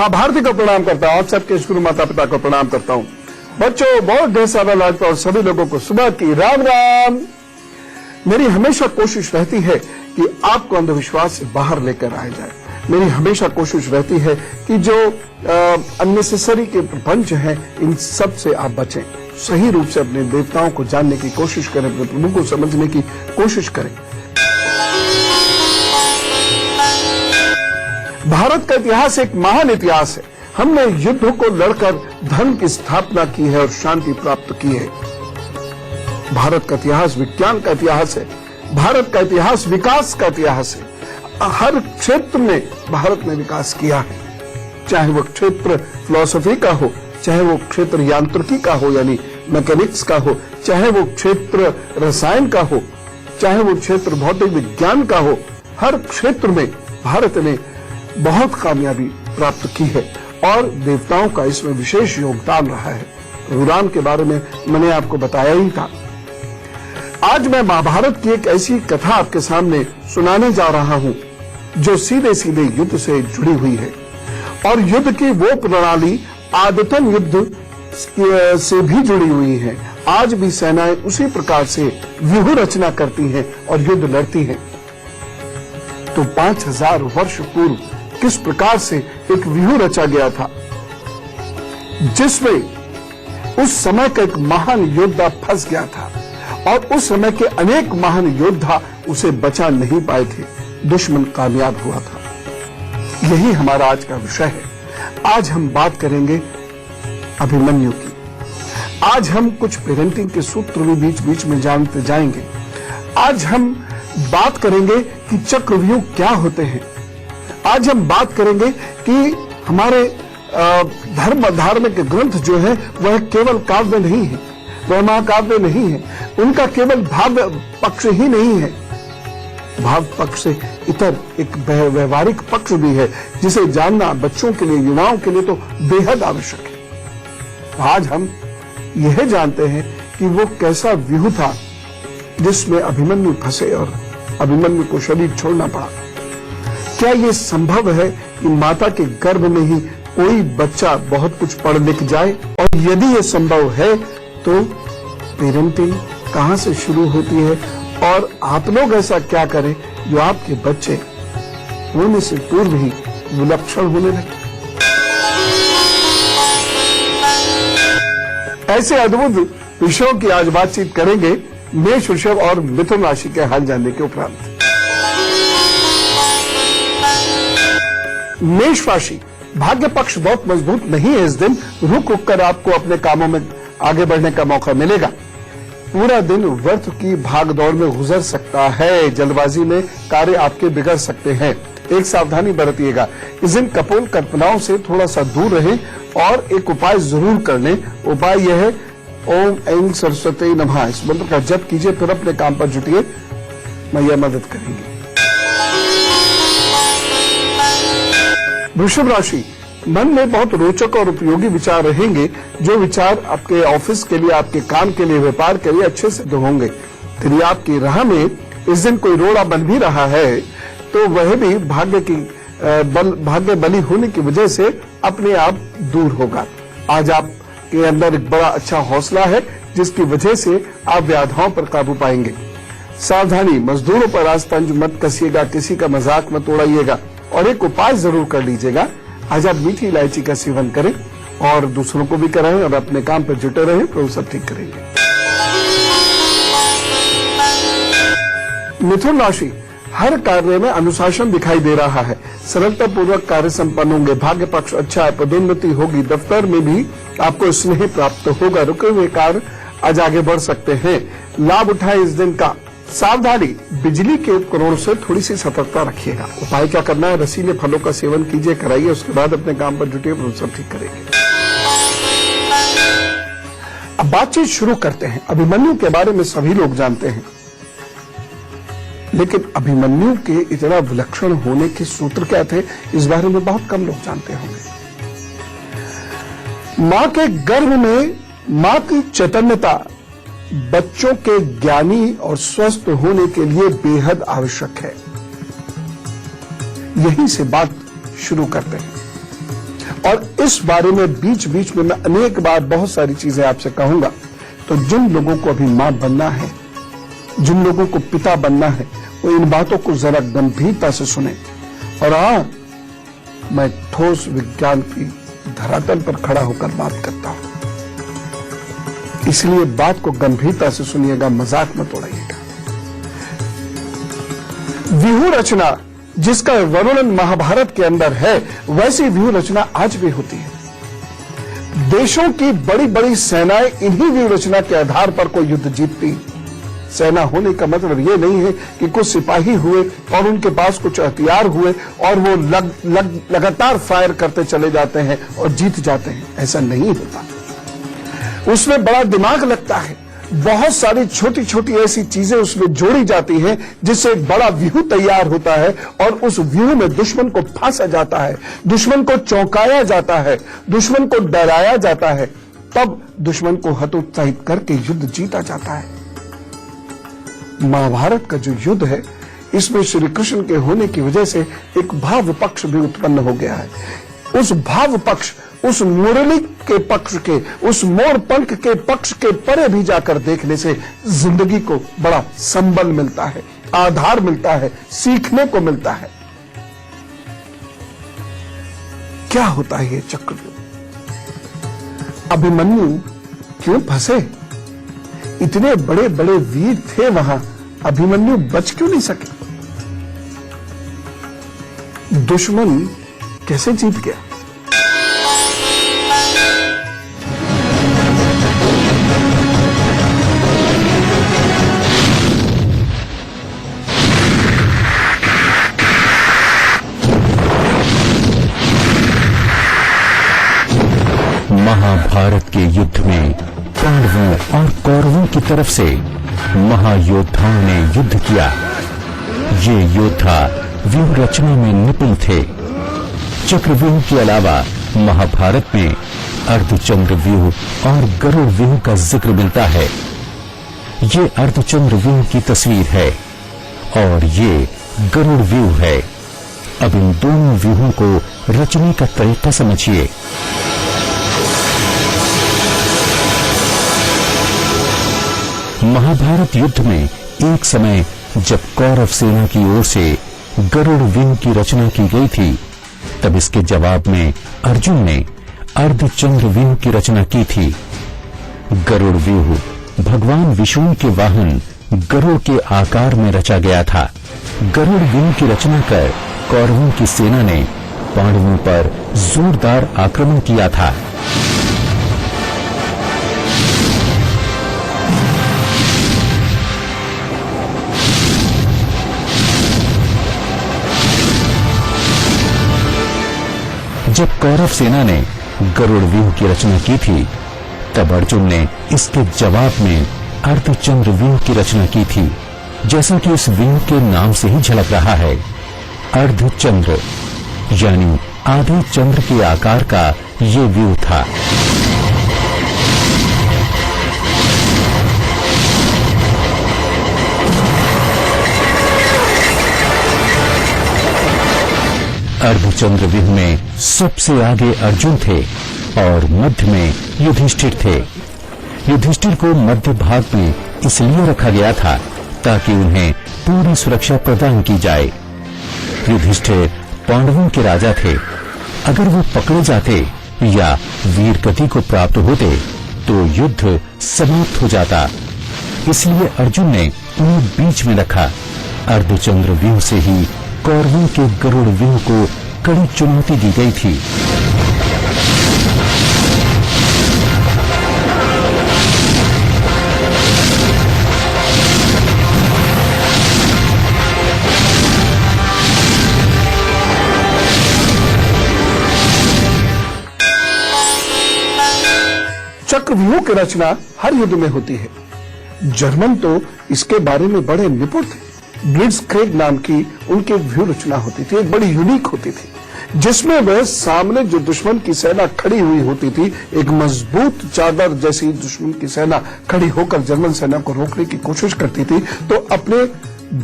माँ भारती को प्रणाम करता हूँ, आप सबके गुरु माता पिता को प्रणाम करता हूँ। बच्चों, बहुत ढेर सारा लाजपा और सभी लोगों को सुबह की राम राम। मेरी हमेशा कोशिश रहती है कि आपको अंधविश्वास से बाहर लेकर आया जाए। मेरी हमेशा कोशिश रहती है कि जो अननेसेसरी के प्रपंच हैं, इन सब से आप बचें। सही रूप से अपने देवताओं को जानने की कोशिश करें, अपने प्रभु को समझने की कोशिश करें। भारत का इतिहास एक महान इतिहास है। हमने युद्ध को लड़कर धर्म की स्थापना की है और शांति प्राप्त की है। भारत का इतिहास विज्ञान का इतिहास है। भारत का इतिहास विकास का इतिहास है। हर क्षेत्र में भारत ने विकास किया है, चाहे वो क्षेत्र फिलॉसफी का हो, चाहे वो क्षेत्र यांत्रिकी का हो यानी मैकेनिक्स का हो, चाहे वो क्षेत्र रसायन का हो, चाहे वो क्षेत्र भौतिक विज्ञान का हो। हर क्षेत्र में भारत ने बहुत कामयाबी प्राप्त की है और देवताओं का इसमें विशेष योगदान रहा है। पुराण के बारे में मैंने आपको बताया ही था। आज मैं महाभारत की एक ऐसी कथा आपके सामने सुनाने जा रहा हूं जो सीधे सीधे युद्ध से जुड़ी हुई है और युद्ध की वो प्रणाली आदतन युद्ध से भी जुड़ी हुई है। आज भी सेनाएं उसी प्रकार से व्यूह रचना करती हैं और युद्ध लड़ती हैं। तो 5000 वर्ष पूर्व किस प्रकार से एक व्यूह रचा गया था, जिसमें उस समय का एक महान योद्धा फंस गया था और उस समय के अनेक महान योद्धा उसे बचा नहीं पाए थे। दुश्मन कामयाब हुआ था। यही हमारा आज का विषय है। आज हम बात करेंगे अभिमन्यु की। आज हम कुछ पेरेंटिंग के सूत्र भी बीच बीच में जानते जाएंगे। आज हम बात करेंगे कि चक्रव्यूह क्या होते हैं। आज हम बात करेंगे कि हमारे धार्मिक ग्रंथ जो है वह केवल काव्य नहीं है, वह महाकाव्य नहीं है। उनका केवल भाव पक्ष ही नहीं है, भाव पक्ष से इतर एक व्यवहारिक पक्ष भी है, जिसे जानना बच्चों के लिए, युवाओं के लिए तो बेहद आवश्यक है। आज हम यह जानते हैं कि वो कैसा व्यूह था जिसमें अभिमन्यु फंसे और अभिमन्यु को शरीर छोड़ना पड़ा। क्या ये संभव है कि माता के गर्भ में ही कोई बच्चा बहुत कुछ पढ़ लिख जाए? और यदि ये संभव है तो पेरेंटिंग कहां से शुरू होती है और आप लोग ऐसा क्या करें जो आपके बच्चे होने से पूर्व ही विलक्षण होने लगे? ऐसे अद्भुत विषयों की आज बातचीत करेंगे मेष, वृषभ और मिथुन राशि के हाल जानने के उपरांत। मेष राशि, भाग्य पक्ष बहुत मजबूत नहीं है। इस दिन रुक कर आपको अपने कामों में आगे बढ़ने का मौका मिलेगा। पूरा दिन व्यर्थ की भागदौड़ में गुजर सकता है। जल्दबाजी में कार्य आपके बिगड़ सकते हैं। एक सावधानी बरतिएगा। इस दिन कपोल कल्पनाओं से थोड़ा सा दूर रहें और एक उपाय जरूर कर लें। उपाय यह है, ओम ऐं सरस्वती नमः इस मंत्र का जप कीजिए, फिर अपने काम पर जुटिए। मैया मदद करेंगे। वृषभ राशि, मन में बहुत रोचक और उपयोगी विचार रहेंगे। जो विचार आपके ऑफिस के लिए, आपके काम के लिए, व्यापार के लिए अच्छे सिद्ध होंगे। यदि आपकी राह में इस दिन कोई रोड़ा बन भी रहा है तो वह भी भाग्य बली होने की वजह से अपने आप दूर होगा। आज आपके अंदर एक बड़ा अच्छा हौसला है जिसकी वजह से आप व्याधाओं पर काबू पाएंगे। सावधानी, मजदूरों पर आज तंज मत कसिएगा, किसी का मजाक मत उड़ाइएगा और एक उपाय जरूर कर लीजिएगा। आज आप मीठी इलायची का सेवन करें और दूसरों को भी कराएं और अपने काम पर जुटे रहें तो सब ठीक करेंगे। मिथुन राशि, हर कार्य में अनुशासन दिखाई दे रहा है। सरलता पूर्वक कार्य संपन्न होंगे। भाग्य पक्ष अच्छा है। पदोन्नति होगी। दफ्तर में भी आपको स्नेह प्राप्त होगा। रुके हुए कार्य आज आगे बढ़ सकते हैं। लाभ उठाए इस दिन का। सावधानी, बिजली के उपकरणों से थोड़ी सी सतर्कता रखिएगा। उपाय क्या करना है, रसीले फलों का सेवन कीजिए, कराइए, उसके बाद अपने काम पर जुटिए, तो सब ठीक करेंगे। अब बातचीत शुरू करते हैं। अभिमन्यु के बारे में सभी लोग जानते हैं, लेकिन अभिमन्यु के इतना विलक्षण होने के सूत्र क्या थे, इस बारे में बहुत कम लोग जानते होंगे। मां के गर्भ में मां की चैतन्यता बच्चों के ज्ञानी और स्वस्थ होने के लिए बेहद आवश्यक है। यहीं से बात शुरू करते हैं। और इस बारे में बीच बीच में मैं अनेक बार बहुत सारी चीजें आपसे कहूंगा। तो जिन लोगों को अभी मां बनना है, जिन लोगों को पिता बनना है, वो इन बातों को जरा गंभीरता से सुने। और मैं ठोस विज्ञान की धरातल पर खड़ा होकर बात करता हूं, इसलिए बात को गंभीरता से सुनिएगा, मजाक मत उड़ाइएगा। व्यूह रचना जिसका वर्णन महाभारत के अंदर है, वैसी व्यूह रचना आज भी होती है। देशों की बड़ी बड़ी सेनाएं इन्हीं व्यूह रचना के आधार पर कोई युद्ध जीतती। सेना होने का मतलब यह नहीं है कि कुछ सिपाही हुए और उनके पास कुछ हथियार हुए और वो लगातार फायर करते चले जाते हैं और जीत जाते हैं। ऐसा नहीं होता। उसमें बड़ा दिमाग लगता है, बहुत सारी छोटी छोटी ऐसी चीजें उसमें जोड़ी जाती हैं जिससे एक बड़ा व्यूह तैयार होता है और उस व्यूह में दुश्मन को फांसा जाता है, दुश्मन को चौंकाया जाता है, दुश्मन को डराया जाता है, तब दुश्मन को हतोत्साहित करके युद्ध जीता जाता है। महाभारत का जो युद्ध है, इसमें श्री कृष्ण के होने की वजह से एक भाव पक्ष भी उत्पन्न हो गया है। उस भाव पक्ष, उस मुरली के पक्ष के, उस मोर पंख के पक्ष के परे भी जाकर देखने से जिंदगी को बड़ा संबल मिलता है, आधार मिलता है, सीखने को मिलता है। क्या होता है ये चक्रव्यूह? अभिमन्यु क्यों फंसे? इतने बड़े बड़े वीर थे वहां, अभिमन्यु बच क्यों नहीं सके? दुश्मन कैसे जीत गया? महाभारत के युद्ध में पांडवों और कौरवों की तरफ से महायोद्धाओं ने युद्ध किया। ये योद्धा व्यूह रचना में निपुण थे। चक्रव्यूह के अलावा महाभारत में अर्धचंद्र व्यूह और गरुड़ व्यूह का जिक्र मिलता है। ये अर्धचंद्र व्यूह की तस्वीर है और ये गरुड़ व्यूह है। अब इन दोनों व्यूहों को रचने का तरीका समझिए। महाभारत युद्ध में एक समय जब कौरव सेना की ओर से गरुड़ व्यूह की रचना की गई थी, तब इसके जवाब में अर्जुन ने अर्धचंद्र व्यूह की रचना की थी। गरुड़ व्यूह भगवान विष्णु के वाहन गरुड़ के आकार में रचा गया था। गरुड़ व्यूह की रचना कर कौरवों की सेना ने पांडवों पर जोरदार आक्रमण किया था। जब कौरव सेना ने गरुड़ व्यूह की रचना की थी, तब अर्जुन ने इसके जवाब में अर्धचंद्र व्यूह की रचना की थी। जैसा कि इस व्यूह के नाम से ही झलक रहा है, अर्धचंद्र यानी आधे चंद्र के आकार का ये व्यूह था। अर्धचंद्र व्यूह में सबसे आगे अर्जुन थे और मध्य में युधिष्ठिर थे। युधिष्ठिर को मध्य भाग में इसलिए रखा गया था ताकि उन्हें पूरी सुरक्षा प्रदान की जाए। युधिष्ठिर पांडवों के राजा थे। अगर वो पकड़े जाते या वीर गति को प्राप्त होते तो युद्ध समाप्त हो जाता। इसलिए अर्जुन ने उन्हें बीच में रखा। अर्धचंद्र व्यूह से ही कौरवों के गरुड़ व्यूह को कड़ी चुनौती दी गई थी। चक्रव्यूह की रचना हर युद्ध में होती है। जर्मन तो इसके बारे में बड़े निपुण थे। ब्लिट्जक्रिग नाम की उनकी व्यूह रचना होती थी, एक बड़ी यूनिक होती थी, जिसमें वह सामने जो दुश्मन की सेना खड़ी हुई होती थी, एक मजबूत चादर जैसी दुश्मन की सेना खड़ी होकर जर्मन सेना को रोकने की कोशिश करती थी, तो अपने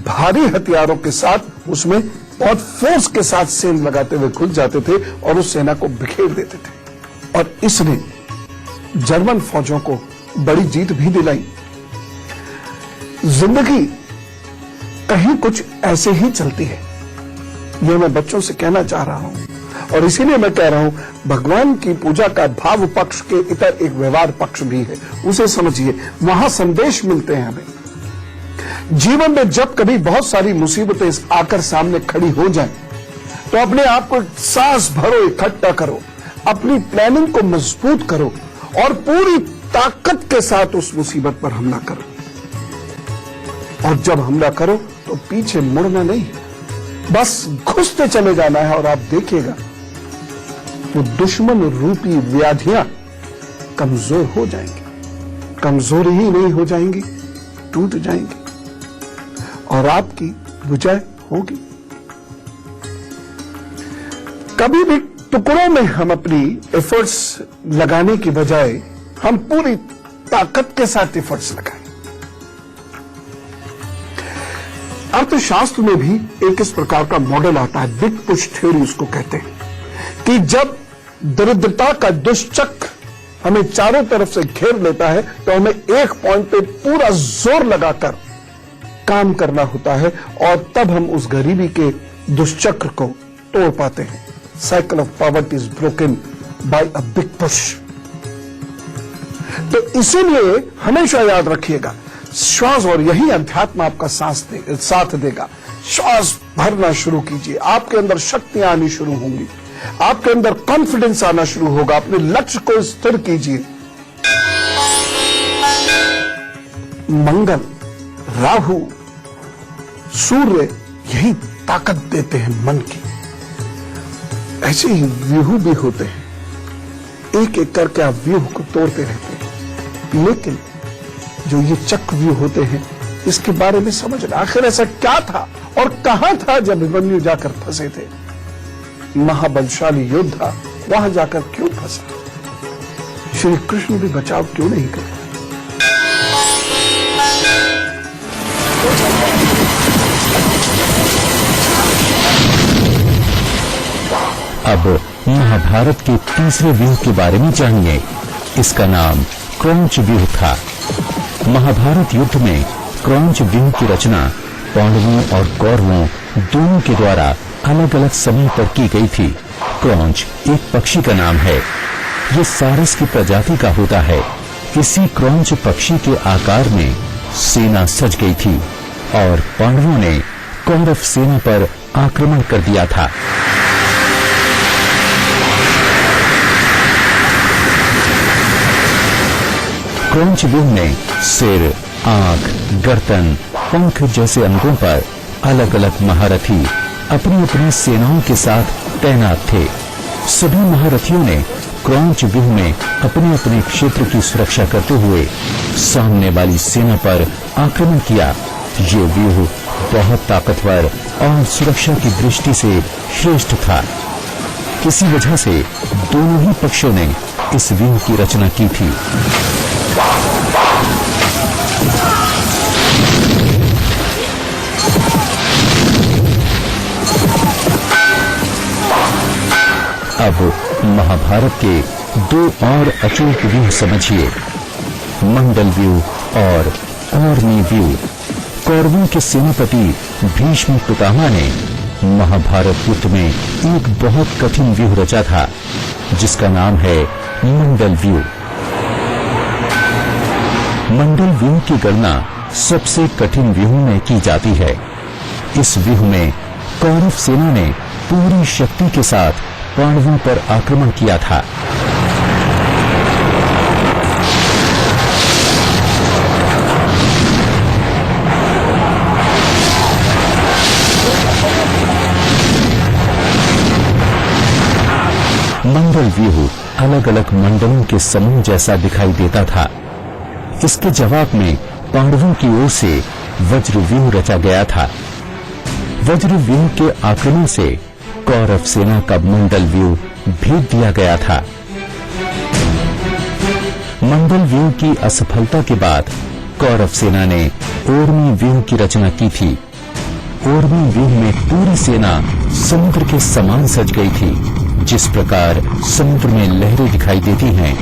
भारी हथियारों के साथ उसमें बहुत फोर्स के साथ सेल लगाते हुए घुस जाते थे और उस सेना को बिखेर देते थे। और इसने जर्मन फौजों को बड़ी जीत भी दिलाई। जिंदगी कहीं कुछ ऐसे ही चलती है, यह मैं बच्चों से कहना चाह रहा हूं। और इसीलिए मैं कह रहा हूं, भगवान की पूजा का भाव पक्ष के इतर एक व्यवहार पक्ष भी है, उसे समझिए। वहां संदेश मिलते हैं हमें। जीवन में जब कभी बहुत सारी मुसीबतें आकर सामने खड़ी हो जाएं, तो अपने आप को सांस भरो, इकट्ठा करो, अपनी प्लानिंग को मजबूत करो और पूरी ताकत के साथ उस मुसीबत पर हमला करो। और जब हमला करो तो पीछे मुड़ना नहीं, बस घुसते चले जाना है। और आप देखिएगा वो दुश्मन रूपी व्याधियां कमजोर हो जाएंगी। कमजोर ही नहीं हो जाएंगी, टूट जाएंगी और आपकी विजय होगी। कभी भी टुकड़ों में हम अपनी एफर्ट्स लगाने की बजाय हम पूरी ताकत के साथ एफर्ट्स लगाएं। अर्थशास्त्र में भी एक इस प्रकार का मॉडल आता है, बिग पुश थ्योरी उसको कहते हैं, कि जब दरिद्रता का दुष्चक्र हमें चारों तरफ से घेर लेता है तो हमें एक पॉइंट पे पूरा जोर लगाकर काम करना होता है और तब हम उस गरीबी के दुष्चक्र को तोड़ पाते हैं। Cycle of poverty is broken by a big push. तो इसीलिए हमेशा याद रखिएगा, श्वास, और यही अध्यात्म आपका साथ देगा। श्वास भरना शुरू कीजिए, आपके अंदर शक्तियां आनी शुरू होंगी, आपके अंदर कॉन्फिडेंस आना शुरू होगा। अपने लक्ष्य को स्थिर कीजिए। मंगल, राहु, सूर्य यही ताकत देते हैं मन की। ऐसे ही व्यूह भी होते हैं, एक एक करके आप व्यूह को तोड़ते रहते हैं। लेकिन जो ये चक्रव्यूह होते हैं, इसके बारे में समझना, आखिर ऐसा क्या था और कहां था जब अभिमन्यु जाकर फंसे थे। महाबलशाली योद्धा वहां जाकर क्यों फंसा, श्री कृष्ण भी बचाव क्यों नहीं करते। अब महाभारत के तीसरे व्यूह के बारे में जानिए। इसका नाम क्रौंच व्यूह था। महाभारत युद्ध में क्रौंच व्यूह की रचना पांडवों और कौरवों दोनों के द्वारा अलग अलग समय पर की गई थी। क्रौंच एक पक्षी का नाम है। ये सारस की प्रजाति का होता है। इसी क्रौंच पक्षी के आकार में सेना सज गई थी और पांडवों ने कौरव सेना पर आक्रमण कर दिया था। क्रौंच व्यूह में सिर, आंख, गर्दन, पंख जैसे अंगों पर अलग अलग महारथी अपनी अपनी सेनाओं के साथ तैनात थे। सभी महारथियों ने क्रौंच व्यूह में अपने अपने क्षेत्र की सुरक्षा करते हुए सामने वाली सेना पर आक्रमण किया। ये व्यूह बहुत ताकतवर और सुरक्षा की दृष्टि से श्रेष्ठ था। इसी वजह से दोनों ही पक्षों ने इस व्यूह की रचना की थी। अब महाभारत के दो और अचूक व्यूह समझिए, मंडल व्यूह और औरनी व्यूह। कौरवों के सेनापति भीष्म पितामह ने महाभारत युद्ध में एक बहुत कठिन व्यूह रचा था, जिसका नाम है मंडल व्यूह। मंडल व्यूह की गणना सबसे कठिन व्यूह में की जाती है। इस व्यूह में कौरव सेना ने पूरी शक्ति के साथ पांडवों पर आक्रमण किया था। मंडल व्यूह अलग अलग मंडलों के समूह जैसा दिखाई देता था। इसके जवाब में पांडवों की ओर से वज्र व्यूह रचा गया था। वज्र व्यूह के आक्रमण से कौरव सेना का मंडल व्यूह भेद दिया गया था। मंडल व्यूह की असफलता के बाद कौरव सेना ने ओरनी व्यूह की रचना की थी। ओरवी व्यूह में पूरी सेना समुद्र के समान सज गई थी। जिस प्रकार समुद्र में लहरें दिखाई देती हैं,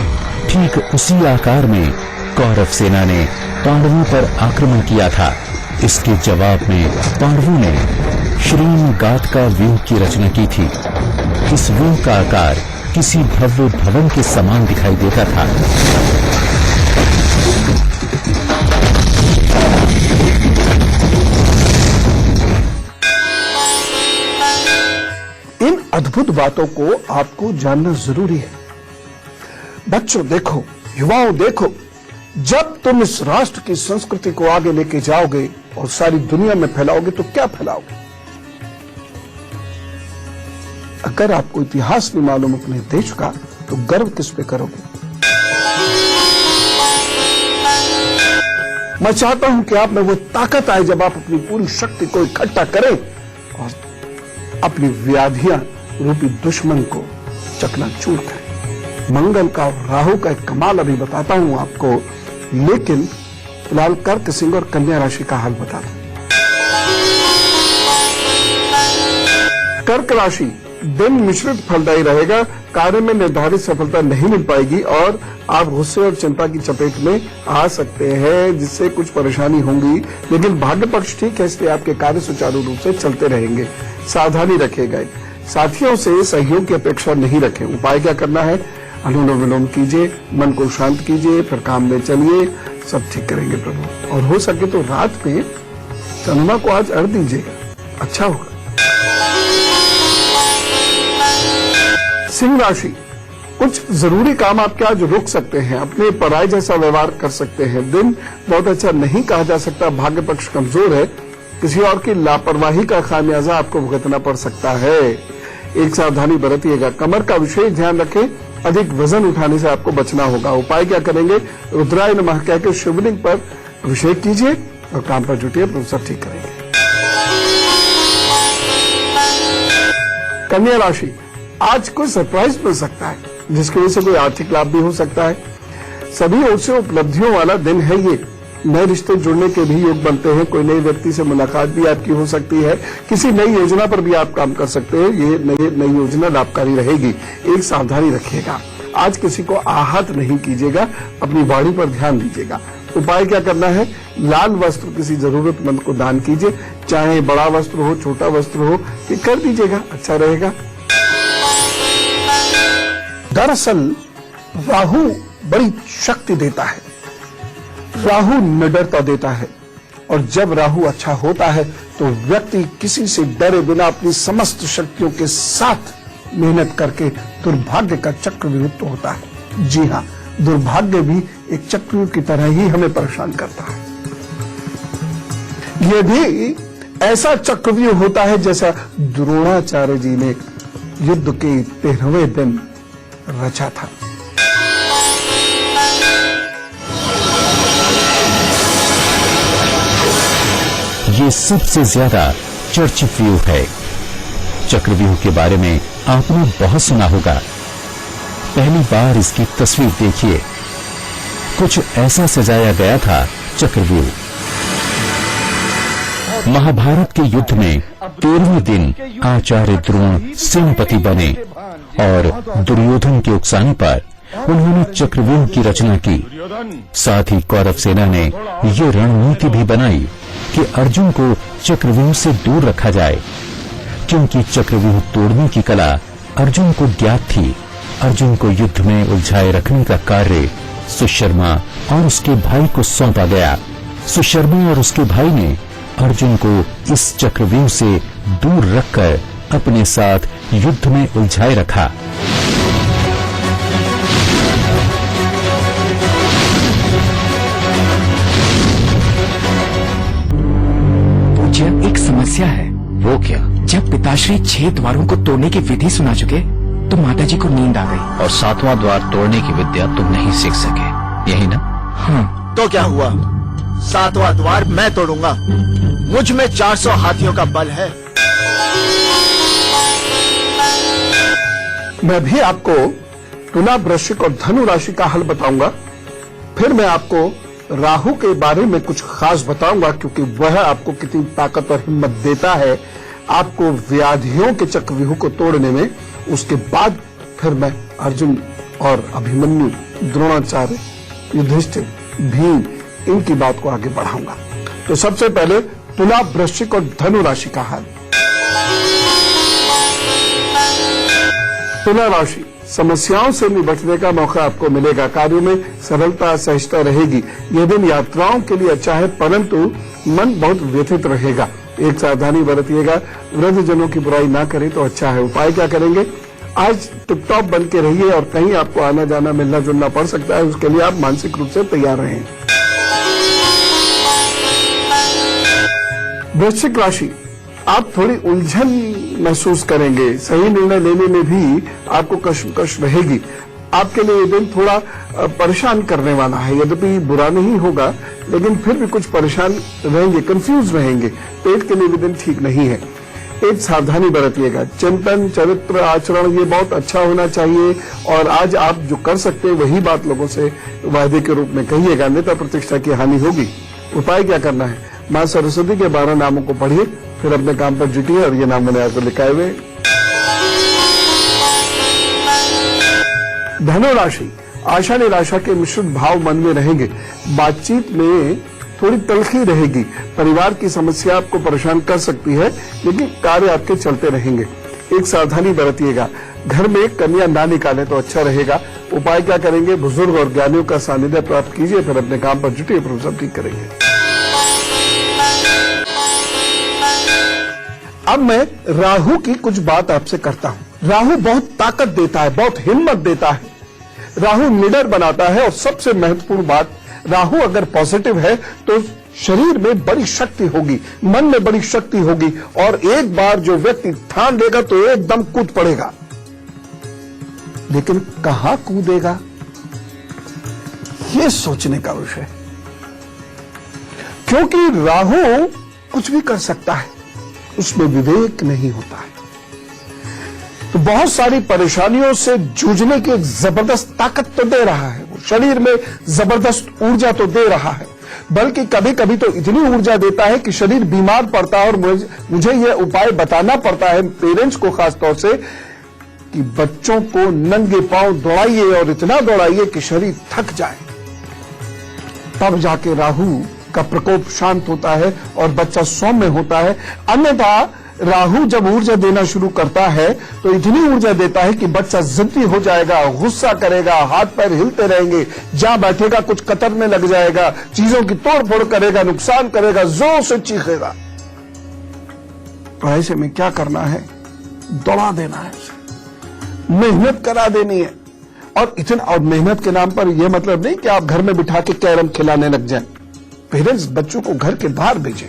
ठीक उसी आकार में कौरव सेना ने पांडवों पर आक्रमण किया था। इसके जवाब में पांडवों ने श्रींगात्का व्यूह की रचना की थी। इस व्यूह का आकार किसी भव्य भवन के समान दिखाई देता था। इन अद्भुत बातों को आपको जानना जरूरी है। बच्चों देखो, युवाओं देखो, जब तुम इस राष्ट्र की संस्कृति को आगे लेके जाओगे और सारी दुनिया में फैलाओगे तो क्या फैलाओगे? अगर आपको इतिहास नहीं मालूम अपने देश का तो गर्व किस पे करोगे? मैं चाहता हूं कि आप में वो ताकत आए जब आप अपनी पूरी शक्ति को इकट्ठा करें और अपनी व्याधियां रूपी दुश्मन को चकनाचूर करें। मंगल का और राहु का एक कमाल अभी बताता हूं आपको, लेकिन फिलहाल कर्क, सिंह और कन्या राशि का हाल बताता हूं। कर्क राशि, दिन मिश्रित फलदायी रहेगा। कार्य में निर्धारित सफलता नहीं मिल पाएगी और आप गुस्से और चिंता की चपेट में आ सकते हैं, जिससे कुछ परेशानी होंगी, लेकिन भाग्य पक्ष ठीक है, इसलिए आपके कार्य सुचारू रूप से चलते रहेंगे। सावधानी रखिएगा। साथियों से सहयोग की अपेक्षा नहीं रखें। उपाय क्या करना है? अनुलोम विलोम कीजिए, मन को शांत कीजिए, फिर काम में चलिए, सब ठीक करेंगे प्रभु। और हो सके तो रात में चंद्रमा को आज अर्घ दीजिएगा, अच्छा होगा। सिंह राशि, कुछ जरूरी काम आपके आज रुक सकते हैं, अपने पराई जैसा व्यवहार कर सकते हैं। दिन बहुत अच्छा नहीं कहा जा सकता, भाग्य पक्ष कमजोर है, किसी और की लापरवाही का खामियाजा आपको भुगतना पड़ सकता है। एक सावधानी बरतिएगा, कमर का विशेष ध्यान रखें, अधिक वजन उठाने से आपको बचना होगा। उपाय क्या करेंगे? रुद्राय नमः कहकर शिवलिंग पर अभिषेक कीजिए और काम पर जुटिए, सब ठीक करेंगे। कन्या राशि, आज कोई सरप्राइज मिल सकता है, जिसकी वजह से कोई आर्थिक लाभ भी हो सकता है। सभी ओर से उपलब्धियों वाला दिन है ये। नए रिश्ते जुड़ने के भी योग बनते हैं। कोई नए व्यक्ति से मुलाकात भी आपकी हो सकती है। किसी नई योजना पर भी आप काम कर सकते हैं। ये नई योजना लाभकारी रहेगी। एक सावधानी रखिएगा, आज किसी को आहत नहीं कीजिएगा, अपनी बॉडी पर ध्यान दीजिएगा। उपाय क्या करना है? लाल वस्त्र किसी जरूरतमंद को दान कीजिए, चाहे बड़ा वस्त्र हो, छोटा वस्त्र हो, ये कर दीजिएगा, अच्छा रहेगा। दरअसल राहु बड़ी शक्ति देता है, राहु निडरता देता है, और जब राहु अच्छा होता है तो व्यक्ति किसी से डरे बिना अपनी समस्त शक्तियों के साथ मेहनत करके दुर्भाग्य का चक्रव्यूह होता है। जी हाँ, दुर्भाग्य भी एक चक्रव्यूह की तरह ही हमें परेशान करता है। यह भी ऐसा चक्रव्यूह होता है जैसा द्रोणाचार्य जी ने युद्ध के 13वें दिन रचा था। ये सबसे ज्यादा चर्चित व्यूह है। चक्रव्यूह के बारे में आपने बहुत सुना होगा। पहली बार इसकी तस्वीर देखिए। कुछ ऐसा सजाया गया था चक्रव्यूह। महाभारत के युद्ध में 13वें दिन आचार्य द्रोण सेनापति बने और दुर्योधन के उकसाने पर उन्होंने चक्रव्यूह की रचना की। साथ ही कौरव सेना ने ये रणनीति भी बनाई कि अर्जुन को चक्रव्यूह से दूर रखा जाए, क्योंकि चक्रव्यूह तोड़ने की कला अर्जुन को ज्ञात थी। अर्जुन को युद्ध में उलझाए रखने का कार्य सुशर्मा और उसके भाई को सौंपा गया। सुशर्मा और उसके भाई ने अर्जुन को इस चक्रव्यूह से दूर रखकर अपने साथ युद्ध में उलझाए रखा। पूज्य, एक समस्या है। वो क्या? जब पिताश्री 6 द्वारों को तोड़ने की विधि सुना चुके तो माताजी को नींद आ गई। और 7वां द्वार तोड़ने की विद्या तुम नहीं सीख सके, यही ना? हाँ। तो क्या हुआ? 7वां द्वार मैं तोड़ूंगा। मुझ में 400 हाथियों का बल है। मैं भी आपको तुला, वृश्चिक और धनु राशि का हल बताऊंगा। फिर मैं आपको राहु के बारे में कुछ खास बताऊंगा, क्योंकि वह आपको कितनी ताकत और हिम्मत देता है आपको व्याधियों के चक्रव्यूह को तोड़ने में। उसके बाद फिर मैं अर्जुन और अभिमन्यु, द्रोणाचार्य, युधिष्ठिर, भीम, इनकी बात को आगे बढ़ाऊंगा। तो सबसे पहले तुला, वृश्चिक और धनु राशि का हाल। तुला राशि, समस्याओं से निपटने का मौका आपको मिलेगा। कार्यों में सरलता, सहजता रहेगी। यह दिन यात्राओं के लिए अच्छा है, परंतु मन बहुत व्यथित रहेगा। एक सावधानी बरतिएगा, वृद्धजनों की बुराई ना करें तो अच्छा है। उपाय क्या करेंगे? आज टिपटॉप बन के रहिए और कहीं आपको आना जाना मिलना जुलना पड़ सकता है, उसके लिए आप मानसिक रूप से तैयार रहें। वृश्चिक राशि, आप थोड़ी उलझन महसूस करेंगे। सही निर्णय लेने में भी आपको कश्मकश रहेगी। आपके लिए ये दिन थोड़ा परेशान करने वाला है। यद्यपि बुरा नहीं होगा, लेकिन फिर भी कुछ परेशान रहेंगे, कंफ्यूज रहेंगे। पेट के लिए भी दिन ठीक नहीं है। एक सावधानी बरतिएगा। चिंतन, चरित्र, आचरण ये बहुत अच्छा होना चाहिए और आज आप जो कर सकते हैं वही बात लोगों से वायदे के रूप में कहिएगा, अन्यथा प्रतिष्ठा की हानि होगी। उपाय क्या करना है? मां सरस्वती के 12 नामों को पढ़िए, फिर अपने काम पर जुटिए और ये नाम मैंने आपको लिखाए हुए। धनु राशि, आशा निराशा के मिश्रित भाव मन में रहेंगे। बातचीत में थोड़ी तलखी रहेगी। परिवार की समस्या आपको परेशान कर सकती है, लेकिन कार्य आपके चलते रहेंगे। एक सावधानी बरतिएगा। घर में कन्या ना निकाले तो अच्छा रहेगा। उपाय क्या करेंगे? बुजुर्ग और ज्ञानियों का सानिध्य प्राप्त कीजिए, फिर अपने काम पर जुटिए, फिर सब ठीक करेंगे। अब मैं राहु की कुछ बात आपसे करता हूं। राहु बहुत ताकत देता है, बहुत हिम्मत देता है। राहु निडर बनाता है और सबसे महत्वपूर्ण बात, राहु अगर पॉजिटिव है तो शरीर में बड़ी शक्ति होगी, मन में बड़ी शक्ति होगी और एक बार जो व्यक्ति ठान लेगा तो एकदम कूद पड़ेगा। लेकिन कहां कूदेगा, यह सोचने का विषय है, क्योंकि राहु कुछ भी कर सकता है, उसमें विवेक नहीं होता है। तो बहुत सारी परेशानियों से जूझने की एक जबरदस्त ताकत तो दे रहा है, वो शरीर में जबरदस्त ऊर्जा तो दे रहा है, बल्कि कभी कभी तो इतनी ऊर्जा देता है कि शरीर बीमार पड़ता है। और मुझे यह उपाय बताना पड़ता है पेरेंट्स को खासतौर से कि बच्चों को नंगे पांव दौड़ाइए और इतना दौड़ाइए कि शरीर थक जाए, तब जाके राहु का प्रकोप शांत होता है और बच्चा सौम्य होता है। अन्यथा राहु जब ऊर्जा देना शुरू करता है तो इतनी ऊर्जा देता है कि बच्चा जिद्दी हो जाएगा, गुस्सा करेगा, हाथ पैर हिलते रहेंगे, जहां बैठेगा कुछ कतरने लग जाएगा, चीजों की तोड़फोड़ करेगा, नुकसान करेगा, जोर से चीखेगा। तो ऐसे में क्या करना है? दौड़ा देना है, मेहनत करा देनी है। और मेहनत के नाम पर यह मतलब नहीं कि आप घर में बिठा के कैरम खिलाने लग जाएं। पेरेंट्स बच्चों को घर के बाहर भेजें।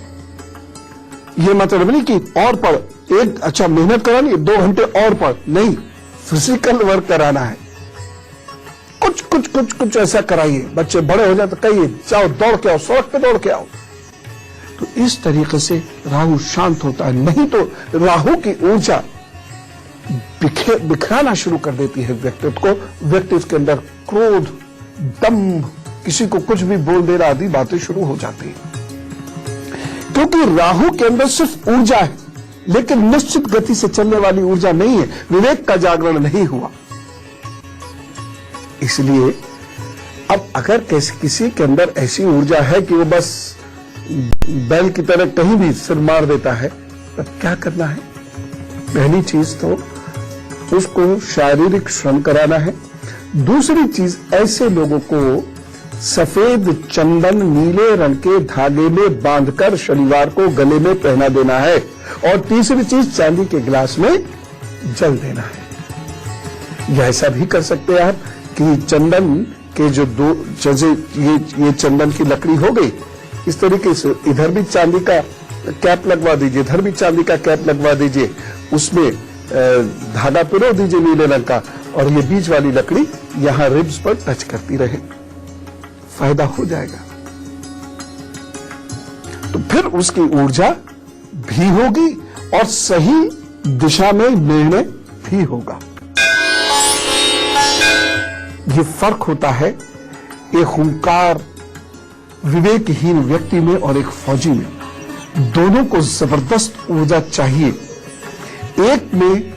यह मतलब नहीं कि और पढ़, एक अच्छा मेहनत करानी, 2 घंटे और पढ़, नहीं, फिजिकल वर्क कराना है। कुछ ऐसा कराइए। बच्चे बड़े हो जाए तो कहिए जाओ दौड़ के आओ, सड़क पे दौड़ के आओ। तो इस तरीके से राहु शांत होता है। नहीं तो राहु की ऊर्जा बिखराना शुरू कर देती है व्यक्तित्व के अंदर क्रोध, दंभ, किसी को कुछ भी बोल देना आदि बातें शुरू हो जाती है। क्योंकि राहु के अंदर सिर्फ ऊर्जा है, लेकिन निश्चित गति से चलने वाली ऊर्जा नहीं है, विवेक का जागरण नहीं हुआ। इसलिए अब अगर किसी के अंदर ऐसी ऊर्जा है कि वो बस बैल की तरह कहीं भी सिर मार देता है, तब क्या करना है? पहली चीज तो उसको शारीरिक श्रम कराना है। दूसरी चीज, ऐसे लोगों को सफेद चंदन नीले रंग के धागे में बांधकर शनिवार को गले में पहना देना है। और तीसरी चीज, चांदी के गिलास में जल देना है। या ऐसा भी कर सकते हैं आप कि चंदन के जो 2 जैसे ये चंदन की लकड़ी हो गई, इस तरीके से इधर भी चांदी का कैप लगवा दीजिए, इधर भी चांदी का कैप लगवा दीजिए, उसमें धागा पिरो दीजिए नीले रंग का, और ये बीच वाली लकड़ी यहां रिब्स पर टच करती रहे, फायदा हो जाएगा। तो फिर उसकी ऊर्जा भी होगी और सही दिशा में निर्णय भी होगा। ये फर्क होता है एक हुंकार विवेकहीन व्यक्ति में और एक फौजी में दोनों को जबरदस्त ऊर्जा चाहिए। एक में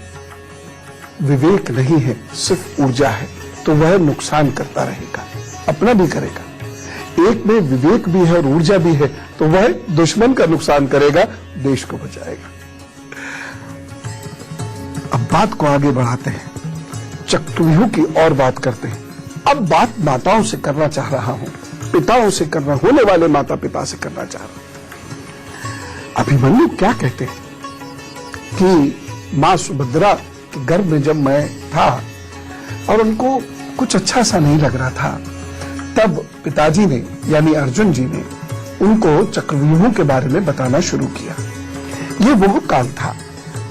विवेक नहीं है, सिर्फ ऊर्जा है, तो वह नुकसान करता रहेगा, अपना भी करेगा। एक में विवेक भी है और ऊर्जा भी है, तो वह दुश्मन का नुकसान करेगा, देश को बचाएगा। अब बात को आगे बढ़ाते हैं, चक्रव्यूह की और बात करते हैं। अब बात माताओं से करना चाह रहा हूं, पिताओं से करना, होने वाले माता पिता से करना चाह रहा हूं। अभिमन्यु क्या कहते हैं कि मां सुभद्रा के गर्भ में जब मैं था और उनको कुछ अच्छा सा नहीं लग रहा था, तब पिताजी ने यानी अर्जुन जी ने उनको चक्रव्यूहों के बारे में बताना शुरू किया। ये वो काल था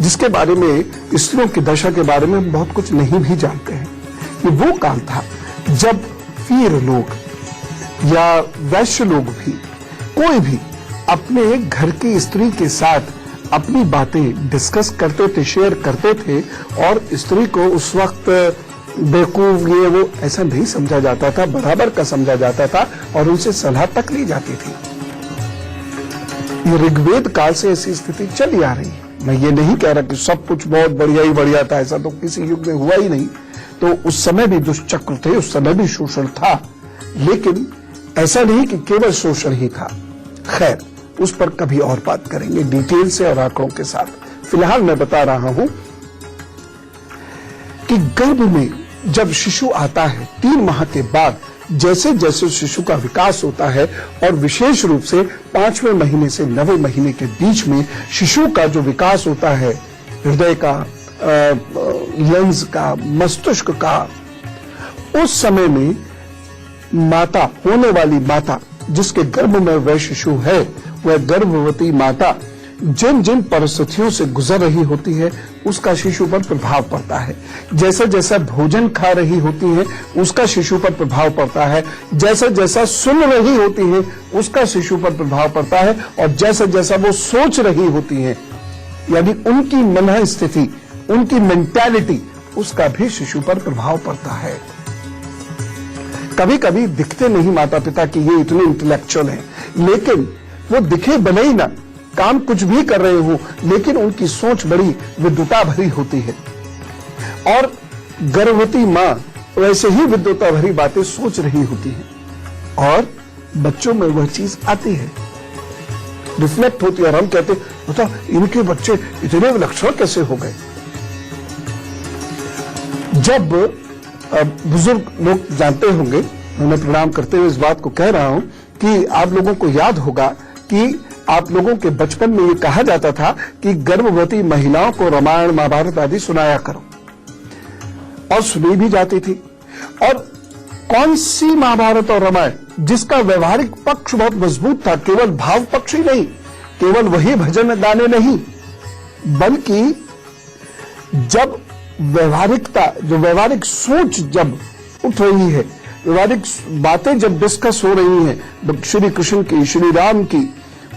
जिसके बारे में स्त्रियों की दशा के बारे में बहुत कुछ नहीं भी जानते हैं। ये वो काल था जब वीर लोग या वैश्य लोग भी, कोई भी अपने घर की स्त्री के साथ अपनी बातें डिस्कस करते थे, शेयर करते थे, और स्त्री को उस वक्त बेवकूफ ये वो ऐसा नहीं समझा जाता था, बराबर का समझा जाता था और उनसे सलाह तक ली जाती थी। ये ऋग्वेद काल से ऐसी स्थिति चली आ रही है। मैं ये नहीं कह रहा कि सब कुछ बहुत बढ़िया ही बढ़िया था, ऐसा तो किसी युग में हुआ ही नहीं। तो उस समय भी दुष्चक्र थे, उस समय भी शोषण था, लेकिन ऐसा नहीं कि केवल शोषण ही था। खैर, उस पर कभी और बात करेंगे डिटेल से और आंकड़ों के साथ। फिलहाल मैं बता रहा हूं कि गर्भ में जब शिशु आता है, 3 माह के बाद जैसे जैसे शिशु का विकास होता है, और विशेष रूप से 5वें महीने से 9वें महीने के बीच में शिशु का जो विकास होता है, हृदय का, लंग्स का, मस्तिष्क का, उस समय में माता, होने वाली माता जिसके गर्भ में वह शिशु है, वह गर्भवती माता जिन जिन परिस्थितियों से गुजर रही होती है उसका शिशु पर प्रभाव पड़ता है। जैसा जैसा भोजन खा रही होती है उसका शिशु पर प्रभाव पड़ता है, जैसा जैसा सुन रही होती है उसका शिशु पर प्रभाव पड़ता है, और जैसा जैसा वो सोच रही होती है, यानी उनकी मन स्थिति, उनकी मेंटालिटी, उसका भी शिशु पर प्रभाव पड़ता है। कभी कभी दिखते नहीं माता पिता कि ये इतने इंटेलेक्चुअल हैं, लेकिन वो दिखे भले ही ना, काम कुछ भी कर रहे हो, लेकिन उनकी सोच बड़ी विद्वता भरी होती है। और गर्भवती मां वैसे ही विद्वता भरी बातें सोच रही होती है, और बच्चों में वह चीज आती है, रिफ्लेक्ट होती है, और हम कहते बता इनके बच्चे इतने विलक्षण कैसे हो गए। जब बुजुर्ग लोग जानते होंगे, मैं प्रणाम करते हुए इस बात को कह रहा हूं कि आप लोगों को याद होगा कि आप लोगों के बचपन में ये कहा जाता था कि गर्भवती महिलाओं को रामायण महाभारत आदि सुनाया करो, और सुनी भी जाती थी। और कौन सी महाभारत और रामायण जिसका व्यवहारिक पक्ष बहुत मजबूत था, केवल भाव पक्ष ही नहीं, केवल वही भजन गाने नहीं, बल्कि जब व्यवहारिकता, जो व्यवहारिक सोच जब उठ रही है, व्यवहारिक बातें जब डिस्कस हो रही हैं, श्री कृष्ण की, श्री राम की,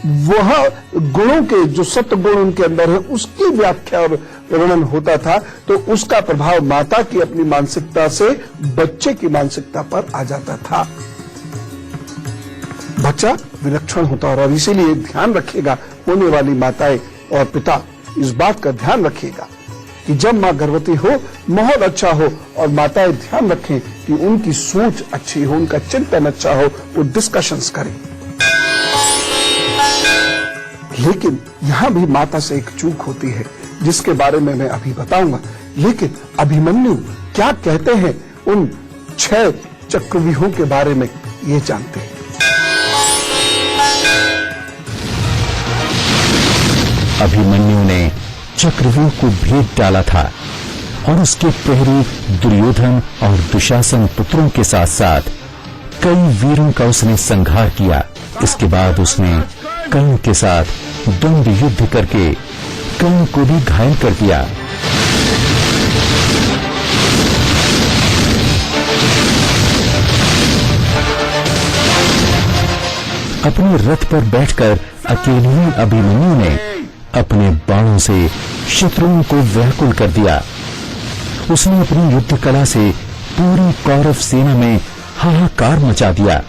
वह गुणों के जो सत्य गुण उनके अंदर है उसकी व्याख्या और वर्णन होता था, तो उसका प्रभाव माता की अपनी मानसिकता से बच्चे की मानसिकता पर आ जाता था। बच्चा विलक्षण होता है, और इसीलिए ध्यान रखिएगा, होने वाली माताएं और पिता इस बात का ध्यान रखिएगा कि जब मां गर्भवती हो, माहौल अच्छा हो, और माताएं ध्यान रखें कि उनकी सोच अच्छी हो, उनका चिंतन अच्छा हो, वो डिस्कशंस करें। लेकिन यहां भी माता से एक चूक होती है जिसके बारे में मैं अभी बताऊंगा। लेकिन अभिमन्यु क्या कहते हैं उन 6 चक्रव्यूहों के बारे में, ये जानते हैं। अभिमन्यु ने चक्रव्यूह को भेद डाला था, और उसके प्रहरी दुर्योधन और दुशासन पुत्रों के साथ साथ कई वीरों का उसने संहार किया। इसके बाद उसने कर्ण के साथ द्वंद युद्ध करके कर्ण को भी घायल कर दिया। अपने रथ पर बैठकर अकेले अभिमन्यु ने अपने बाणों से शत्रुओं को व्याकुल कर दिया। उसने अपनी युद्ध कला से पूरी कौरव सेना में हाहाकार मचा दिया।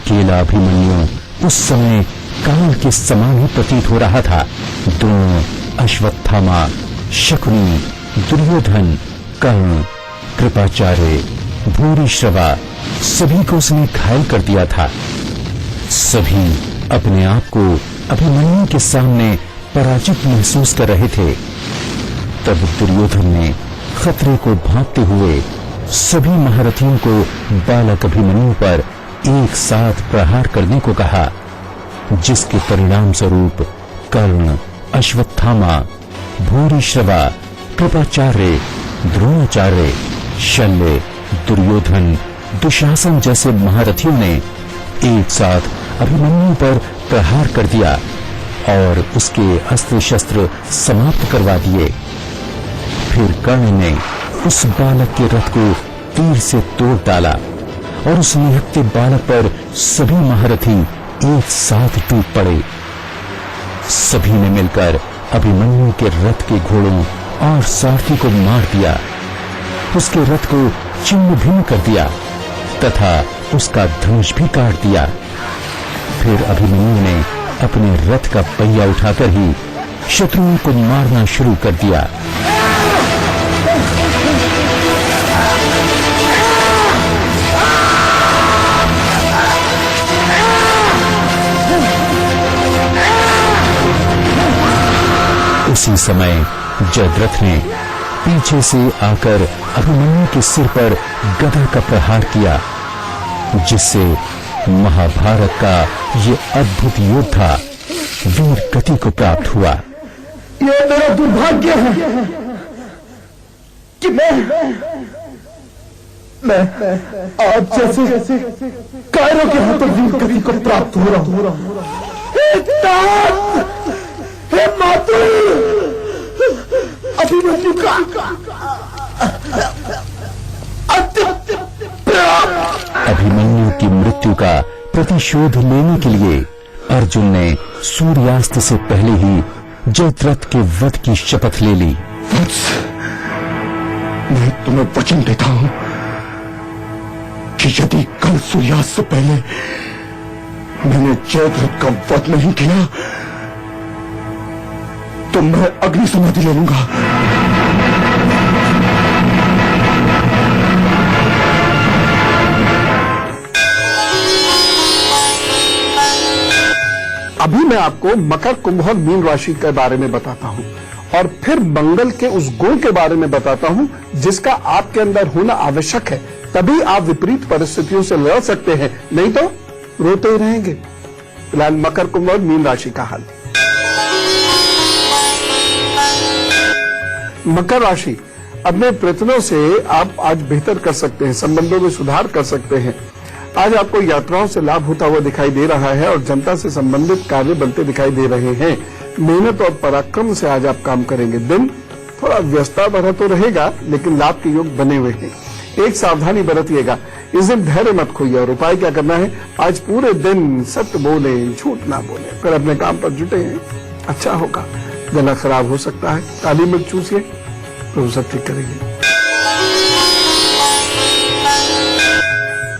अकेला अभिमन्यु उस समय काल के समान ही प्रतीत हो रहा था। दोनों अश्वत्थामा, शकुनी, दुर्योधन, कर्ण, कृपाचार्य, भूरिश्रवा सभी को उसने घायल कर दिया था। सभी अपने आप को अभिमन्यु के सामने पराजित महसूस कर रहे थे। तब दुर्योधन ने खतरे को भांपते हुए सभी महारथियों को बालक अभिमन्यु पर एक साथ प्रहार करने को कहा, जिसके परिणाम स्वरूप कर्ण, अश्वत्थामा, भूरिश्रवा, कृपाचार्य, द्रोणाचार्य, शल्य, दुर्योधन, दुशासन जैसे महारथियों ने एक साथ अभिमन्यु पर प्रहार कर दिया और उसके अस्त्र शस्त्र समाप्त करवा दिए। फिर कर्ण ने उस बालक के रथ को तीर से तोड़ डाला और उस निहत्थे बालक पर सभी महारथी एक साथ टूट पड़े। सभी ने मिलकर अभिमन्यु के रथ के घोड़ों और सारथी को मार दिया, उसके रथ को छिन्न भिन्न कर दिया तथा उसका धनुष भी काट दिया। फिर अभिमन्यु ने अपने रथ का पहिया उठाकर ही शत्रुओं को मारना शुरू कर दिया। उसी समय जयद्रथ ने पीछे से आकर अभिमन्यु के सिर पर गदा का प्रहार किया, जिससे महाभारत का ये अद्भुत योद्धा वीर गति को प्राप्त हुआ। ये मेरा दुर्भाग्य है कि मैं आज जैसे कायरों के हाथों वीर गति को प्राप्त हो रहा हूं। हे मातु, अभिमन्यु का अभिमन्यु की मृत्यु का प्रतिशोध लेने के लिए अर्जुन ने सूर्यास्त से पहले ही जयद्रथ के वध की शपथ ले ली। मैं तुम्हें वचन देता हूं कि यदि कल सूर्यास्त से पहले मैंने जयद्रथ का वध नहीं किया तो मैं अग्नि समाधि ले लूंगा। अभी मैं आपको मकर, कुंभ और मीन राशि के बारे में बताता हूं और फिर मंगल के उस गुण के बारे में बताता हूं जिसका आपके अंदर होना आवश्यक है, तभी आप विपरीत परिस्थितियों से लड़ सकते हैं, नहीं तो रोते ही रहेंगे। फिलहाल मकर, कुंभ और मीन राशि का हाल। मकर राशि, अपने प्रयत्नों से आप आज बेहतर कर सकते हैं, संबंधों में सुधार कर सकते हैं। आज आपको यात्राओं से लाभ होता हुआ दिखाई दे रहा है और जनता से संबंधित कार्य बनते दिखाई दे रहे हैं। मेहनत और पराक्रम से आज आप काम करेंगे। दिन थोड़ा व्यस्तता भरा तो रहेगा, लेकिन लाभ के योग बने हुए हैं। एक सावधानी बरतिएगा, इस दिन धैर्य मत खोइए। और उपाय क्या करना है, आज पूरे दिन सत्य बोले, झूठ ना बोले, फिर अपने काम पर जुटे हैं, अच्छा होगा। गला खराब हो सकता है, काली मिर्च चूसिए तो सब ठीक करेंगे।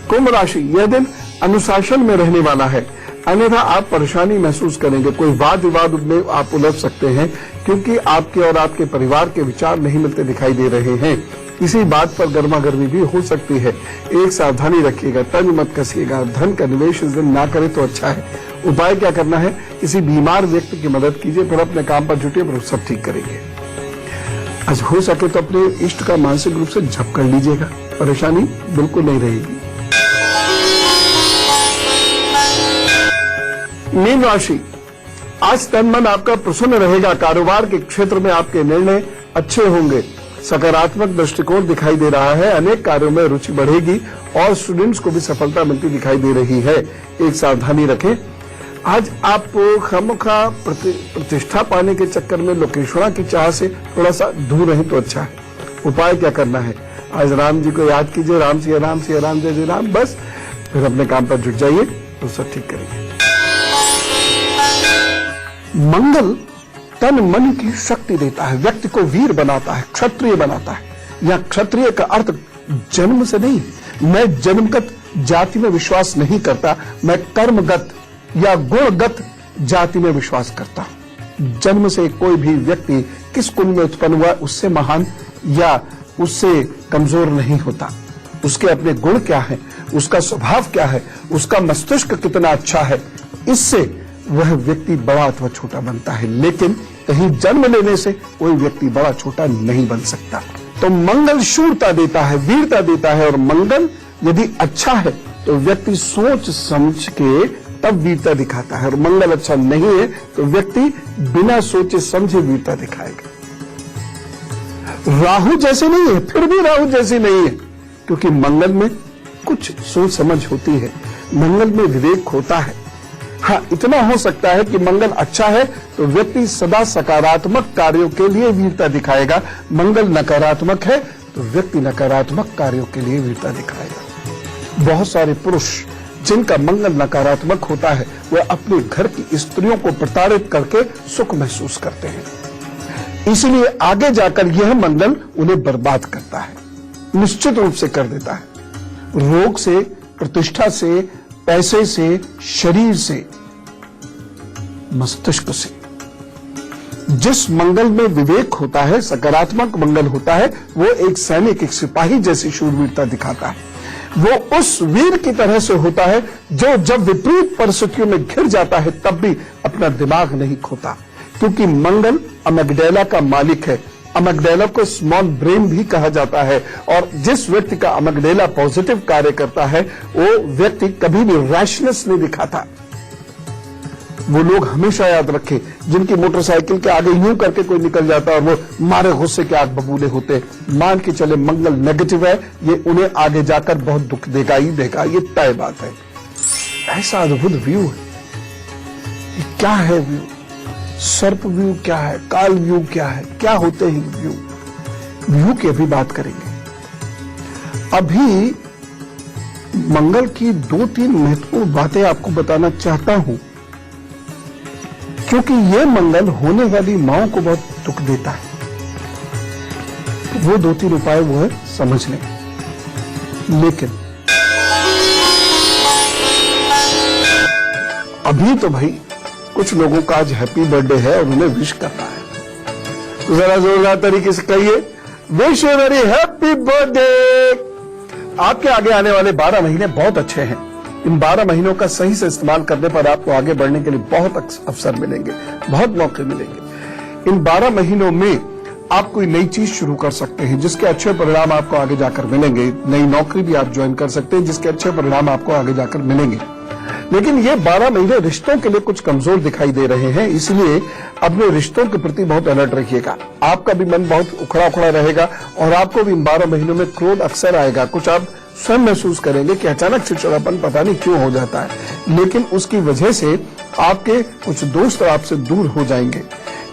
कुंभ राशि, यह दिन अनुशासन में रहने वाला है, अन्यथा आप परेशानी महसूस करेंगे। कोई वाद विवाद में आप उलझ सकते हैं क्योंकि आपके और आपके परिवार के विचार नहीं मिलते दिखाई दे रहे हैं। इसी बात पर गर्मा गर्मी भी हो सकती है। एक सावधानी रखिएगा, तंज मत कसिएगा। धन का निवेश इस दिन ना करें तो अच्छा है। उपाय क्या करना है, किसी बीमार व्यक्ति की मदद कीजिए, फिर अपने काम पर जुटिए, फिर सब ठीक करेंगे। आज हो सके तो अपने इष्ट का मानसिक रूप से जप कर लीजिएगा, परेशानी बिल्कुल नहीं रहेगी। मीन राशि, आज तन मन आपका प्रसन्न रहेगा। कारोबार के क्षेत्र में आपके निर्णय अच्छे होंगे। सकारात्मक दृष्टिकोण दिखाई दे रहा है। अनेक कार्यों में रुचि बढ़ेगी और स्टूडेंट्स को भी सफलता मिलती दिखाई दे रही है। एक सावधानी रखें, आज आप खामखा प्रतिष्ठा पाने के चक्कर में लोकेश्वरा की चाह से थोड़ा सा दूर रहें तो अच्छा है। उपाय क्या करना है, आज राम जी को याद कीजिए, राम सिया राम सिया राम जय जय राम, बस फिर अपने काम पर जुट जाइए तो सब ठीक करेंगे। मंगल तन मन की शक्ति देता है, व्यक्ति को वीर बनाता है, क्षत्रिय बनाता है। या क्षत्रिय का अर्थ जन्म से नहीं, मैं जन्मगत जाति में विश्वास नहीं करता, मैं कर्मगत या गुणगत जाति में विश्वास करता हूं। जन्म से कोई भी व्यक्ति किस कुल में उत्पन्न हुआ उससे महान या उससे कमजोर नहीं होता। उसके अपने गुण क्या है, उसका स्वभाव क्या है, उसका मस्तिष्क कितना अच्छा है, इससे वह व्यक्ति बड़ा अथवा छोटा बनता है। लेकिन कहीं जन्म लेने से कोई व्यक्ति बड़ा छोटा नहीं बन सकता। तो मंगल शूरता देता है, वीरता देता है, और मंगल यदि अच्छा है तो व्यक्ति सोच समझ के तब वीरता दिखाता है, और मंगल अच्छा नहीं है तो व्यक्ति बिना सोचे समझे वीरता दिखाएगा। राहु जैसे नहीं है, फिर भी राहु जैसी नहीं है, क्योंकि मंगल में कुछ सोच समझ होती है, मंगल में विवेक होता है। हाँ, इतना हो सकता है कि मंगल अच्छा है तो व्यक्ति सदा सकारात्मक कार्यों के लिए वीरता दिखाएगा, मंगल नकारात्मक है तो व्यक्ति नकारात्मक कार्यों के लिए वीरता दिखाएगा। बहुत सारे पुरुष जिनका मंगल नकारात्मक होता है वह अपने घर की स्त्रियों को प्रताड़ित करके सुख महसूस करते हैं, इसलिए आगे जाकर यह मंगल उन्हें बर्बाद करता है, निश्चित रूप से कर देता है। रोग से, प्रतिष्ठा से, पैसे से, शरीर से, मस्तिष्क से। जिस मंगल में विवेक होता है, सकारात्मक मंगल होता है, वो एक सैनिक, एक सिपाही जैसी शूरवीरता दिखाता है। वो उस वीर की तरह से होता है जो जब विपरीत परिस्थितियों में घिर जाता है तब भी अपना दिमाग नहीं खोता, क्योंकि मंगल अमेगडैला का मालिक है। अमेगडैला को स्मॉल ब्रेन भी कहा जाता है, और जिस व्यक्ति का अमेगडैला पॉजिटिव कार्य करता है वो व्यक्ति कभी भी रैशनेस नहीं दिखाता। वो लोग हमेशा याद रखें जिनकी मोटरसाइकिल के आगे यूं करके कोई निकल जाता है और वो मारे गुस्से के आग बबूले होते, मान के चले मंगल नेगेटिव है, ये उन्हें आगे जाकर बहुत दुख देगा ही देगा, ये तय बात है। ऐसा अद्भुत व्यू है। ये क्या है व्यू? सर्प व्यू क्या है, काल व्यू क्या है, क्या होते हैं व्यू? व्यू की अभी बात करेंगे। अभी मंगल की 2-3 महत्वपूर्ण बातें आपको बताना चाहता हूं, क्योंकि यह मंगल होने वाली मांओं को बहुत दुख देता है। वो 2-3 उपाय वो है, समझ लें। लेकिन अभी तो भाई कुछ लोगों का आज हैप्पी बर्थडे है और उन्हें विश करना है, तो जरा जोरदार तरीके से कहिए, wish you very happy birthday. आपके आगे आने वाले 12 महीने बहुत अच्छे हैं। इन 12 महीनों का सही से इस्तेमाल करने पर आपको आगे बढ़ने के लिए बहुत अवसर मिलेंगे, बहुत मौके मिलेंगे। इन 12 महीनों में आप कोई नई चीज शुरू कर सकते हैं जिसके अच्छे परिणाम आपको आगे जाकर मिलेंगे। नई नौकरी भी आप ज्वाइन कर सकते हैं जिसके अच्छे परिणाम आपको आगे जाकर मिलेंगे। लेकिन ये 12 महीने रिश्तों के लिए कुछ कमजोर दिखाई दे रहे हैं, इसलिए अपने रिश्तों के प्रति बहुत अलर्ट रखिएगा। आपका भी मन बहुत उखड़ा उखड़ा रहेगा और आपको भी इन 12 महीनों में क्रोध अक्सर आएगा। कुछ आप स्वयं महसूस करेंगे कि अचानक चिड़चिड़ापन पता नहीं क्यों हो जाता है, लेकिन उसकी वजह से आपके कुछ दोस्त आपसे दूर हो जाएंगे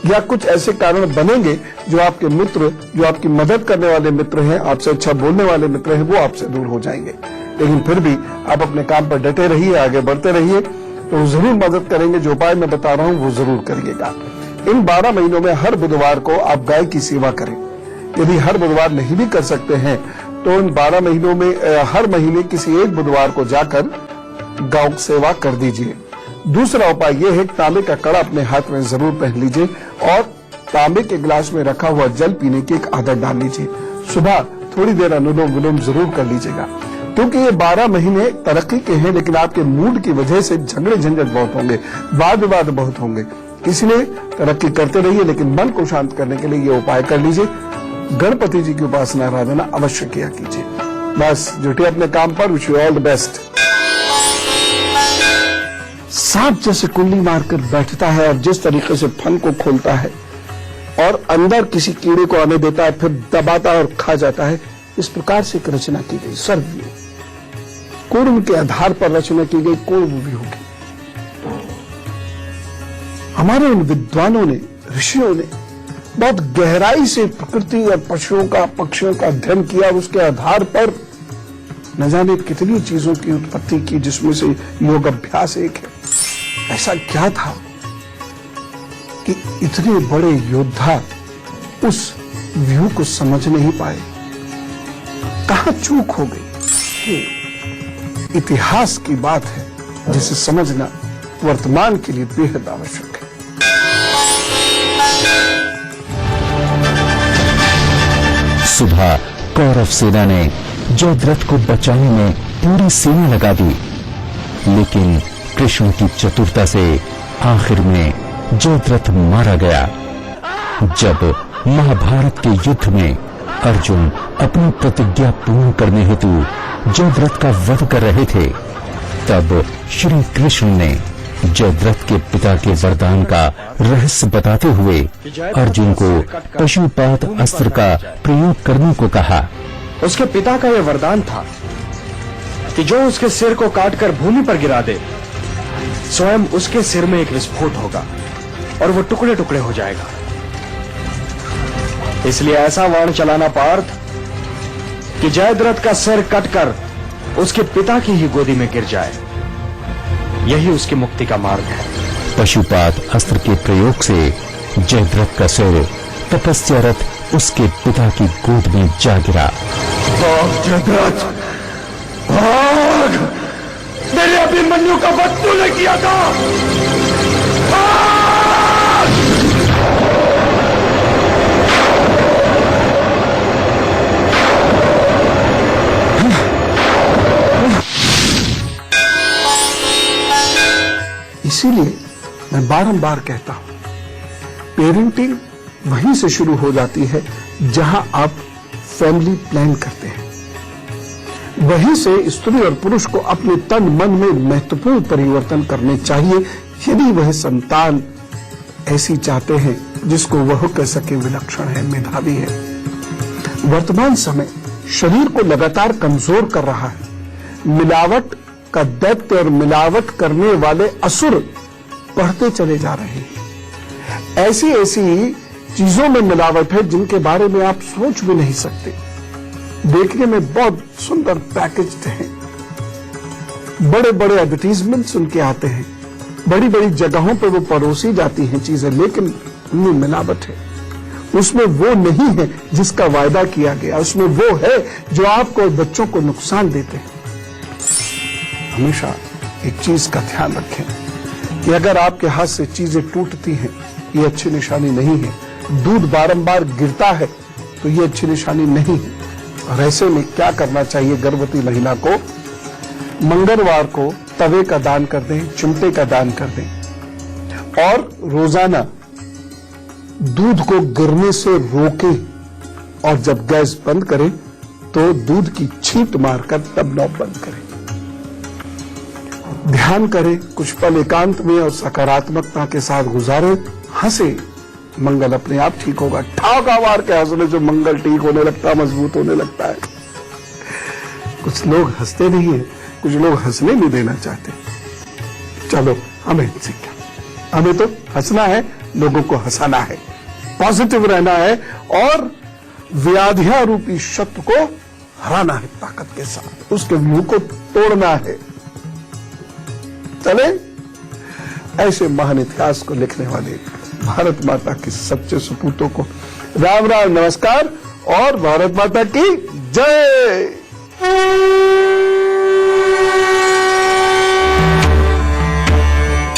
या कुछ ऐसे कारण बनेंगे जो आपके मित्र, जो आपकी मदद करने वाले मित्र हैं, आपसे अच्छा बोलने वाले मित्र हैं, वो आपसे दूर हो जाएंगे। लेकिन फिर भी आप अपने काम पर डटे रहिए, आगे बढ़ते रहिए, तो जरूर मदद करेंगे। जो उपाय मैं बता रहा हूं वो जरूर करिएगा। इन 12 महीनों में हर बुधवार को आप गाय की सेवा करें। यदि हर बुधवार नहीं भी कर सकते हैं तो इन 12 महीनों में हर महीने किसी एक बुधवार को जाकर गौ सेवा कर दीजिए। दूसरा उपाय यह है, तांबे का कड़ा अपने हाथ में जरूर पहन लीजिए और तांबे के गिलास में रखा हुआ जल पीने की एक आदत डाल लीजिए। सुबह थोड़ी देर अनुलोम विलोम जरूर कर लीजिएगा, क्योंकि ये 12 महीने तरक्की के हैं, लेकिन आपके मूड की वजह से झगड़े झंझट बहुत होंगे, वाद विवाद बहुत होंगे। इसलिए तरक्की करते रहिए, लेकिन मन को शांत करने के लिए ये उपाय कर लीजिए। गणपति जी की उपासना आराधना अवश्य किया कीजिए। बस जुटिए अपने काम पर। Wish you all the best. सांप जैसे कुंडली मारकर बैठता है और जिस तरीके से फन को खोलता है और अंदर किसी कीड़े को आने देता है, फिर दबाता और खा जाता है, इस प्रकार से एक रचना की गई। सर्वव्यूह कूर्म के आधार पर रचना की गई कूर्म व्यू की। हमारे उन विद्वानों ने, ऋषियों ने बहुत गहराई से प्रकृति और पशुओं का, पक्षियों का अध्ययन किया। उसके आधार पर न जाने कितनी चीजों की उत्पत्ति की, जिसमें से योग अभ्यास एक है। ऐसा क्या था कि इतने बड़े योद्धा उस व्यू को समझ नहीं पाए? कहां चूक हो गई? इतिहास की बात है जिसे समझना वर्तमान के लिए बेहद आवश्यक है। सुबह कौरव सेना ने जयद्रथ को बचाने में पूरी सेना लगा दी, लेकिन कृष्ण की चतुरता से आखिर में जयद्रथ मारा गया। जब महाभारत के युद्ध में अर्जुन अपनी प्रतिज्ञा पूर्ण करने हेतु जयद्रथ का वध कर रहे थे, तब श्री कृष्ण ने जयद्रथ के पिता के वरदान का रहस्य बताते हुए अर्जुन को पशुपात अस्त्र का प्रयोग करने को कहा। उसके पिता का यह वरदान था कि जो उसके सिर को काटकर भूमि पर गिरा दे, स्वयं उसके सिर में एक विस्फोट होगा और वो टुकड़े टुकड़े हो जाएगा। इसलिए ऐसा वाण चलाना पार्थ कि जयद्रथ का सिर कटकर उसके पिता की ही गोदी में गिर जाए। यही उसकी मुक्ति का मार्ग है। पशुपात अस्त्र के प्रयोग से जयद्रथ का सिर तपस्यारत उसके पिता की गोद में जा गिरा। जयद्रथ, भाग! मेरे अभिमन्यु का वध तूने किया था। इसीलिए मैं बारंबार कहता हूं, पेरेंटिंग वहीं से शुरू हो जाती है जहां आप फैमिली प्लान करते हैं। वहीं से स्त्री और पुरुष को अपने तन मन में महत्वपूर्ण परिवर्तन करने चाहिए, यदि वह संतान ऐसी चाहते हैं जिसको वह कह सके विलक्षण है, मेधावी है। वर्तमान समय शरीर को लगातार कमजोर कर रहा है। मिलावट का दैत्य और मिलावट करने वाले असुर बढ़ते चले जा रहे हैं। ऐसी ऐसी चीजों में मिलावट है जिनके बारे में आप सोच भी नहीं सकते। देखने में बहुत सुंदर पैकेज्ड हैं, बड़े बड़े एडवर्टीजमेंट्स उनके आते हैं, बड़ी बड़ी जगहों पर वो परोसी जाती हैं चीजें, लेकिन उनमें मिलावट है। उसमें वो नहीं है जिसका वायदा किया गया, उसमें वो है जो आपको और बच्चों को नुकसान देते हैं। हमेशा एक चीज का ध्यान रखें कि अगर आपके हाथ से चीजें टूटती हैं, ये अच्छी निशानी नहीं है। दूध बारंबार गिरता है तो ये अच्छी निशानी नहीं है। और ऐसे में क्या करना चाहिए? गर्भवती महिला को मंगलवार को तवे का दान कर दें, चिमटे का दान कर दें और रोजाना दूध को गिरने से रोकें, और जब गैस बंद करें तो दूध की छींट मारकर तब नॉब बंद करें। ध्यान करें, कुछ पल एकांत में और सकारात्मकता के साथ गुजारें, हंसे, मंगल अपने आप ठीक होगा। ठाका मार के हंसने से मंगल ठीक होने लगता है, मजबूत होने लगता है। कुछ लोग हंसते नहीं है, कुछ लोग हंसने नहीं देना चाहते। चलो, हमें इनसे क्या, हमें तो हंसना है, लोगों को हंसाना है, पॉजिटिव रहना है और व्याधियां रूपी शत्रु को हराना है ताकत के साथ, उसके मुंह को तोड़ना है। चले, ऐसे महान इतिहास को लिखने वाले भारत माता के सच्चे सपूतों को राम राम, नमस्कार और भारत माता की जय।